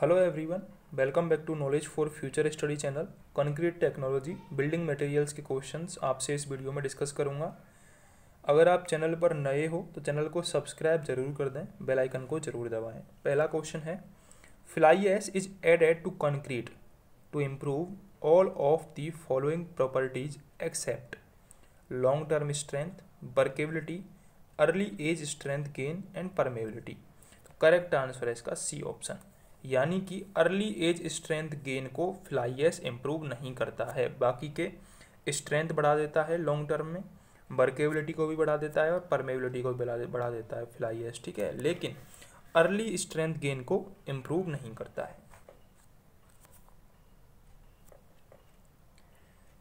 Hello everyone, welcome back to knowledge for future study channel. Concrete technology building materials के questions आपसे इस video में discuss करूंगा। अगर आप चैनल पर नए हो तो चैनल को सब्सक्राइब जरूर कर दें, बेल आइकन को जरूर दबाएं। पहला क्वेश्चन है, fly ash is added to concrete to improve all of the following properties except long term strength, workability, early age strength gain and permeability. तो करेक्ट आंसर है इसका सी ऑप्शन, यानी कि अर्ली एज स्ट्रेंथ गेन को fly ash improve नहीं करता है। बाकी के स्ट्रेंथ बढ़ा देता है लॉन्ग टर्म में, वर्केबिलिटी को भी बढ़ा देता है और परमेबिलिटी को भी बढ़ा देता है फ्लाई ऐश, ठीक है, लेकिन अर्ली स्ट्रेंथ गेन को इम्प्रूव नहीं करता है।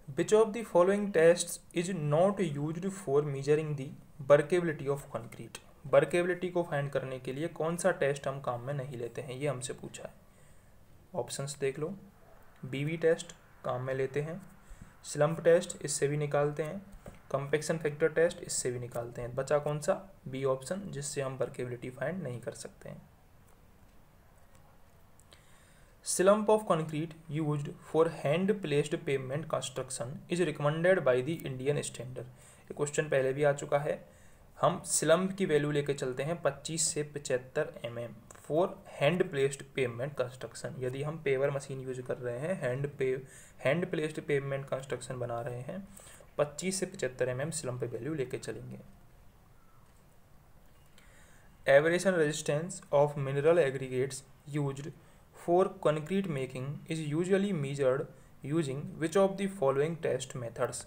Which of the following tests is not used for measuring the workability of concrete? Workability को फाइंड करने के लिए कौन सा टेस्ट हम काम में नहीं लेते हैं, ये हमसे पूछा है। ऑप्शंस देख लो, बीवी टेस्ट काम में लेते हैं, स्लम्प टेस्ट इससे भी निकालते हैं, कंपैक्शन फैक्टर टेस्ट इससे भी निकालते हैं। बचा कौन सा? बी ऑप्शन, जिससे हम वर्केबिलिटी फाइंड नहीं कर सकते हैं। Slump of concrete used for hand placed pavement construction is recommended by the Indian standard। ये क्वेश्चन पहले भी आ चुका है। हम स्लम्प की वैल्यू लेके चलते हैं 25 से 75 mm for hand placed pavement construction. यदि हम पेवर मशीन यूज कर रहे हैं, हैंड प्लेस्ड पेवमेंट कंस्ट्रक्शन बना रहे हैं, 25 से 75 mm स्लम्प वैल्यू लेके चलेंगे। Aberration resistance of mineral aggregates used for concrete making is usually measured using which of the following test methods।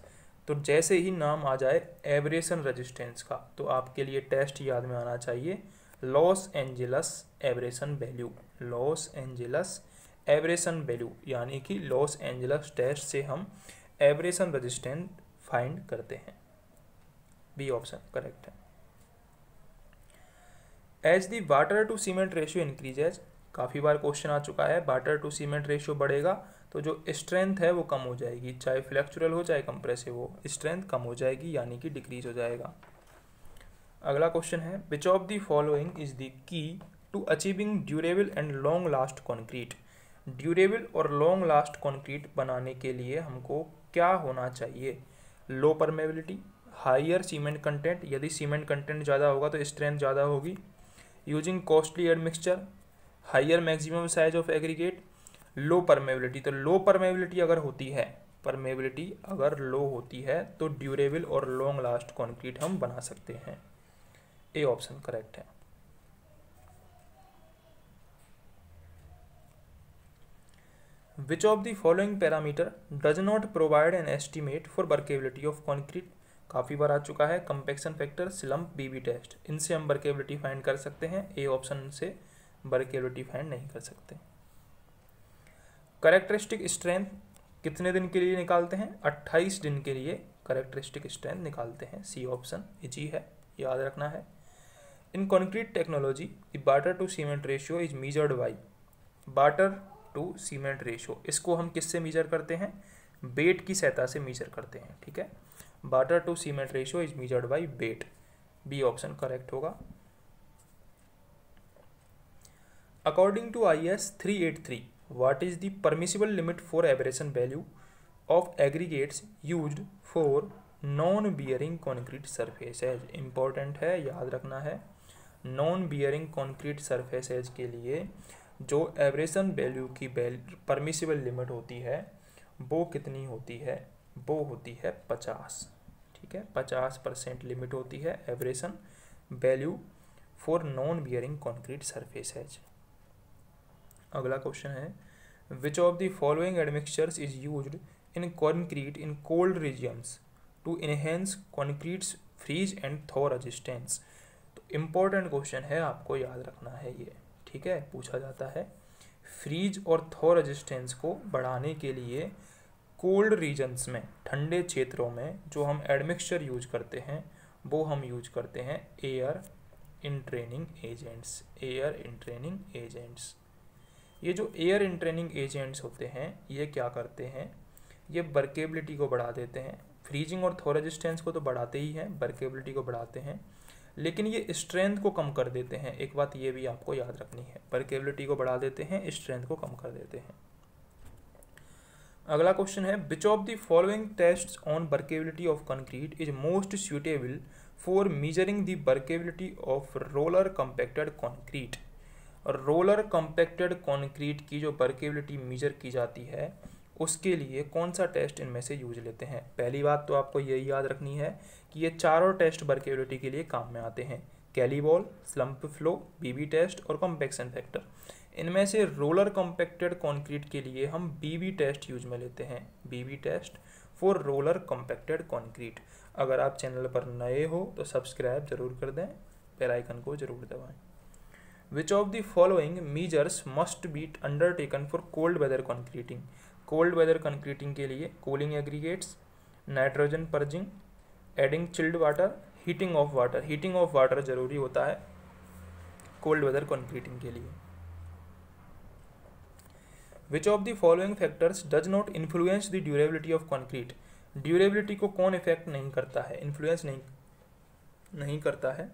तो जैसे ही नाम आ जाए एवरेशन रेजिस्टेंस का, तो आपके लिए टेस्ट याद में आना चाहिए Los Angeles aberration value. Los Angeles aberration value यानी कि लॉस एंजेलस टेस्ट से हम एवरेशन रेजिस्टेंस फाइंड करते हैं। बी ऑप्शन करेक्ट है। As the water to cement ratio increases, काफ़ी बार क्वेश्चन आ चुका है, वाटर टू सीमेंट रेशियो बढ़ेगा तो जो स्ट्रेंथ है वो कम हो जाएगी, चाहे फ्लेक्चुरल हो चाहे कंप्रेसिव हो, स्ट्रेंथ कम हो जाएगी यानी कि डिक्रीज हो जाएगा। अगला क्वेश्चन है, which of the following is the key to achieving durable and long last concrete. Durable और लॉन्ग लास्ट कॉन्क्रीट बनाने के लिए हमको क्या होना चाहिए? Low permeability, higher cement content, यदि सीमेंट कंटेंट ज़्यादा होगा तो स्ट्रेंथ ज़्यादा होगी, using costly admixture, higher maximum size of aggregate, low permeability. तो लो परमेबिलिटी अगर होती है, परमेबिलिटी अगर लो होती है तो ड्यूरेबल और लॉन्ग लास्ट कंक्रीट हम बना सकते हैं। ए ऑप्शन करेक्ट है। Which of the following parameter does not provide an estimate for workability of concrete. काफ़ी बार आ चुका है, कंपैक्शन फैक्टर, स्लम्प, बीबी टेस्ट, इनसे हम वर्केबिलिटी फाइंड कर सकते हैं। ए ऑप्शन से वर्केबिलिटी फाइंड नहीं कर सकते। कैरेक्टरिस्टिक स्ट्रेंथ कितने दिन के लिए निकालते हैं? 28 दिन के लिए कैरेक्टरिस्टिक स्ट्रेंथ निकालते हैं। सी ऑप्शन इजी है, याद रखना है। In concrete technology the water to cement ratio is measured by, water to cement ratio इसको हम किससे मेजर करते हैं? वेट की सहायता से मेजर करते हैं, ठीक है। Water to cement ratio is measured by weight. B option correct होगा। According to IS 383, what is the permissible limit for abrasion value of aggregates used for non-bearing concrete surfaces? Important है, याद रखना है। Non-bearing concrete surfaces के लिए जो abrasion value की permissible limit होती है वो कितनी होती है? वो होती है 50, ठीक है, 50% लिमिट होती है abrasion value for non bearing concrete surfaces. अगला क्वेश्चन है, which of the following admixtures is used in concrete in cold regions to enhance concrete's freeze and thaw resistance. तो इम्पोर्टेंट क्वेश्चन है, आपको याद रखना है ये, ठीक है, पूछा जाता है। फ्रीज और थॉ रेजिस्टेंस को बढ़ाने के लिए कोल्ड रीजन्स में, ठंडे क्षेत्रों में जो हम एडमिक्सचर यूज करते हैं वो हम यूज करते हैं air entraining agents. Air entraining agents, ये जो एयर इंट्रेनिंग एजेंट्स होते हैं ये क्या करते हैं? ये वर्केबिलिटी को बढ़ा देते हैं। फ्रीजिंग और थॉ रेजिस्टेंस को तो बढ़ाते ही हैं, वर्केबिलिटी को बढ़ाते हैं, लेकिन ये स्ट्रेंथ को कम कर देते हैं। एक बात ये भी आपको याद रखनी है, वर्केबिलिटी को बढ़ा देते हैं, स्ट्रेंथ को कम कर देते हैं। अगला क्वेश्चन है, which of the following tests on workability of concrete is most suitable for measuring the workability of roller compacted concrete. Roller compacted concrete की जो वर्केबिलिटी मेजर की जाती है उसके लिए कौन सा टेस्ट इनमें से यूज लेते हैं। पहली बात तो आपको यही याद रखनी है कि ये चारों टेस्ट वर्केबिलिटी के लिए काम में आते हैं, कैलीबॉल, स्लम्प फ्लो, बीबी टेस्ट और कॉम्पैक्शन फैक्टर। इनमें से रोलर कॉम्पैक्टेड कंक्रीट के लिए हम बीबी टेस्ट यूज में लेते हैं, BB test for roller compacted concrete. अगर आप चैनल पर नए हो तो सब्सक्राइब जरूर कर दें, बेल आइकन को जरूर दबाएं। Which of the following measures must be undertaken for cold weather concreting. Cold weather concreting के लिए cooling aggregates, nitrogen purging, adding chilled water, heating of water. Heating of water जरूरी होता है कोल्ड वेदर कंक्रीटिंग के लिए। Which of the following factors does not influence the durability of concrete. Durability को कौन effect नहीं करता है, इन्फ्लुएंस नहीं करता है।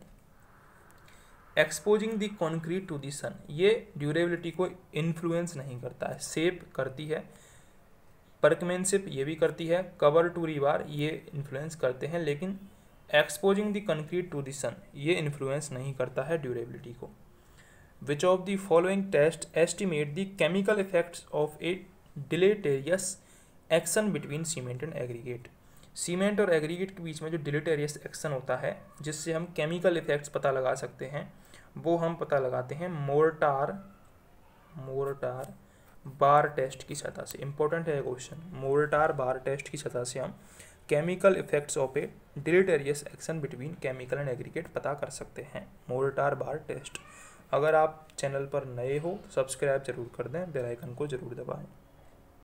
Exposing the concrete to the sun, ये ड्यूरेबिलिटी को इन्फ्लुएंस नहीं करता है, शेप करती है। वर्कमैनशिप ये भी करती है, कवर टू रीबार ये इन्फ्लुएंस करते हैं, लेकिन exposing the concrete to the sun ये इन्फ्लुएंस नहीं करता है ड्यूरेबिलिटी को। Which of the following test estimate the chemical effects of a deleterious action between cement and aggregate. Cement और एग्रीगेट के बीच में जो डिलेटेरियस एक्शन होता है जिससे हम केमिकल इफेक्ट्स पता लगा सकते हैं, वो हम पता लगाते हैं मोर्टार बार टेस्ट की सतह से। इंपॉर्टेंट है क्वेश्चन, मोर्टार बार टेस्ट की सतह से हम chemical effects of a deleterious action between chemical and aggregate पता कर सकते हैं, मोर्टार बार टेस्ट। अगर आप चैनल पर नए हो तो सब्सक्राइब जरूर कर दें, बेल आइकन को जरूर दबाएं।